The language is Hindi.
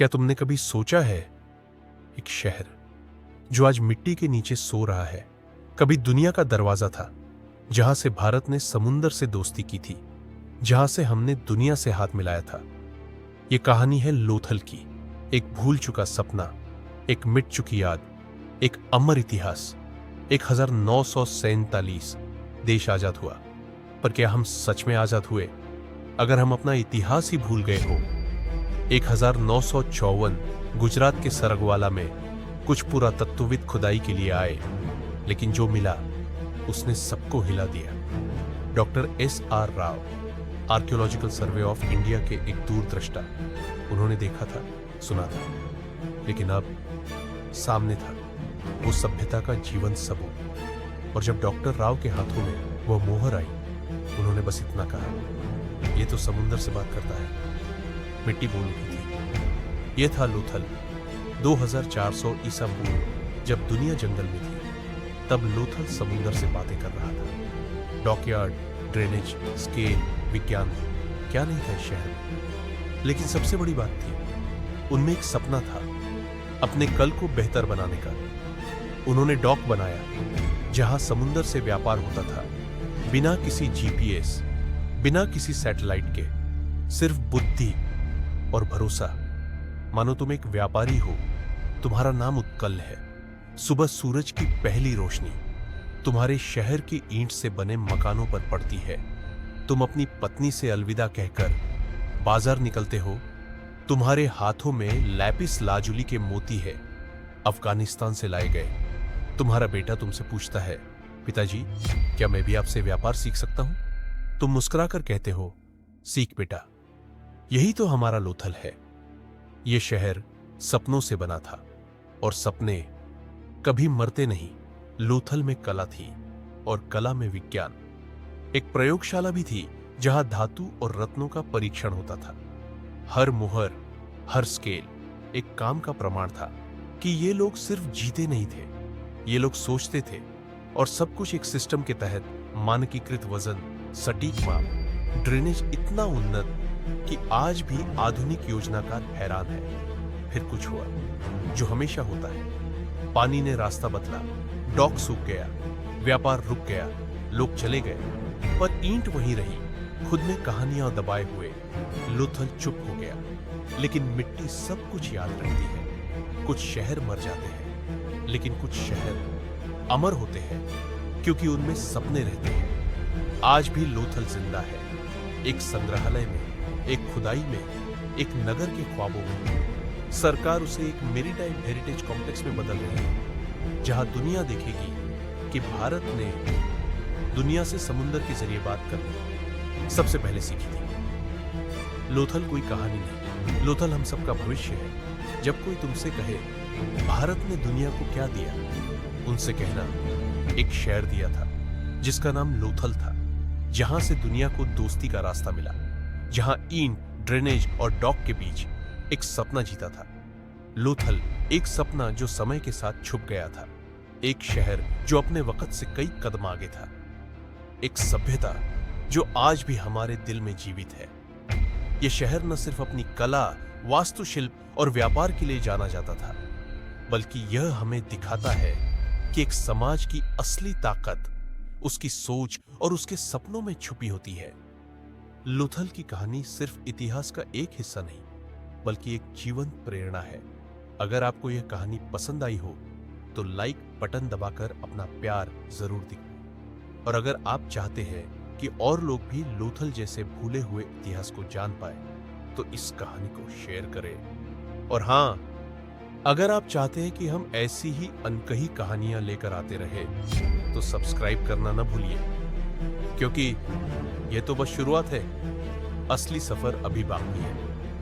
क्या तुमने कभी सोचा है, एक शहर जो आज मिट्टी के नीचे सो रहा है, कभी दुनिया का दरवाजा था, जहां से भारत ने समुंदर से दोस्ती की थी, जहां से हमने दुनिया से हाथ मिलाया था। यह कहानी है लोथल की, एक भूल चुका सपना, एक मिट चुकी याद, एक अमर इतिहास। 1947 देश आजाद हुआ, पर क्या हम सच में आजाद हुए? अगर हम अपना इतिहास ही भूल गए हो। 1954 गुजरात के सरगवाला में कुछ पुरातत्वविद खुदाई के लिए आए, लेकिन जो मिला उसने सबको हिला दिया। Doctor S.R. Rao, archaeological survey of India के एक दूरदृष्टा, उन्होंने देखा था, सुना था, लेकिन अब सामने था वो सभ्यता का जीवंत सबूत। और जब डॉक्टर राव के हाथों में वह मोहर आई, उन्होंने बस इतना कहा, यह तो समुंदर से बात करता है। मिट्टी बोल उठी थी। यह था लोथल। 2400 ईसा पूर्व, जब दुनिया जंगल में थी, तब लोथल समुंदर से बातें कर रहा था। डॉकयार्ड, ड्रेनेज, स्केल, विज्ञान, क्या नहीं था इस शहर में। लेकिन सबसे बड़ी बात थी, उनमें एक सपना था, अपने कल को बेहतर बनाने का। उन्होंने डॉक बनाया जहां समुंदर से व्यापार होता था, बिना किसी GPS, बिना किसी सैटेलाइट के, सिर्फ बुद्धि और भरोसा। मानो तुम एक व्यापारी हो, तुम्हारा नाम उत्कल है। सुबह सूरज की पहली रोशनी तुम्हारे शहर की ईंट से बने मकानों पर पड़ती है। तुम अपनी पत्नी से अलविदा कहकर बाजार निकलते हो। तुम्हारे हाथों में लैपिस लाजुली के मोती है, अफगानिस्तान से लाए गए। तुम्हारा बेटा तुमसे पूछता है, पिताजी, क्या मैं भी आपसे व्यापार सीख सकता हूं? तुम मुस्कुराकर कहते हो, सीख बेटा। यही तो हमारा लोथल है। यह शहर सपनों से बना था, और सपने कभी मरते नहीं। लोथल में कला थी, और कला में विज्ञान। एक प्रयोगशाला भी थी जहां धातु और रत्नों का परीक्षण होता था। हर मुहर, हर स्केल एक काम का प्रमाण था कि ये लोग सिर्फ जीते नहीं थे, ये लोग सोचते थे। और सब कुछ एक सिस्टम के तहत, मानकीकृत वजन, सटीक माप, ड्रेनेज इतना उन्नत कि आज भी आधुनिक योजनाकार हैरान है। फिर कुछ हुआ जो हमेशा होता है। पानी ने रास्ता बदला, डॉक सूख गया, व्यापार रुक गया, लोग चले गए, पर ईंट वहीं रही, खुद में कहानियां दबाए हुए। लोथल चुप हो गया, लेकिन मिट्टी सब कुछ याद रखती है। कुछ शहर मर जाते हैं, लेकिन कुछ शहर अमर होते हैं, क्योंकि उनमें सपने रहते हैं। आज भी लोथल जिंदा है, एक संग्रहालय में, एक खुदाई में, एक नगर के ख्वाबों में। सरकार उसे एक मेरीटाइम हेरिटेज कॉम्प्लेक्स में बदल रही है, जहां दुनिया देखेगी कि भारत ने दुनिया से समुंदर के जरिए बात करनी सबसे पहले सीखी थी। लोथल कोई कहानी नहीं, लोथल हम सबका भविष्य है। जब कोई तुमसे कहे, भारत ने दुनिया को क्या दिया, उनसे कहना, एक शहर दिया था जिसका नाम लोथल था, जहां से दुनिया को दोस्ती का रास्ता मिला, जहां ईंट, ड्रेनेज और डॉक के बीच एक सपना जीता था। लोथल एक सपना जो समय के साथ छुप गया था, एक शहर जो अपने वक्त से कई कदम आगे था, एक सभ्यता जो आज भी हमारे दिल में जीवित है। यह शहर न सिर्फ अपनी कला, वास्तुशिल्प और व्यापार के लिए जाना जाता था, बल्कि यह हमें दिखाता है कि एक समाज की असली ताकत उसकी सोच और उसके सपनों में छुपी होती है। लोथल की कहानी सिर्फ इतिहास का एक हिस्सा नहीं, बल्कि एक जीवंत प्रेरणा है। अगर आपको यह कहानी पसंद आई हो, तो लाइक बटन दबाकर अपना प्यार जरूर दिखाएं। और अगर आप चाहते हैं कि और लोग भी लोथल जैसे भूले हुए इतिहास को जान पाए, तो इस कहानी को शेयर करें। और हां, अगर आप चाहते हैं कि हम ऐसी ही अनकही कहानियां लेकर आते रहे, तो सब्सक्राइब करना न भूलिए, क्योंकि यह तो बस शुरुआत है, असली सफर अभी बाकी है।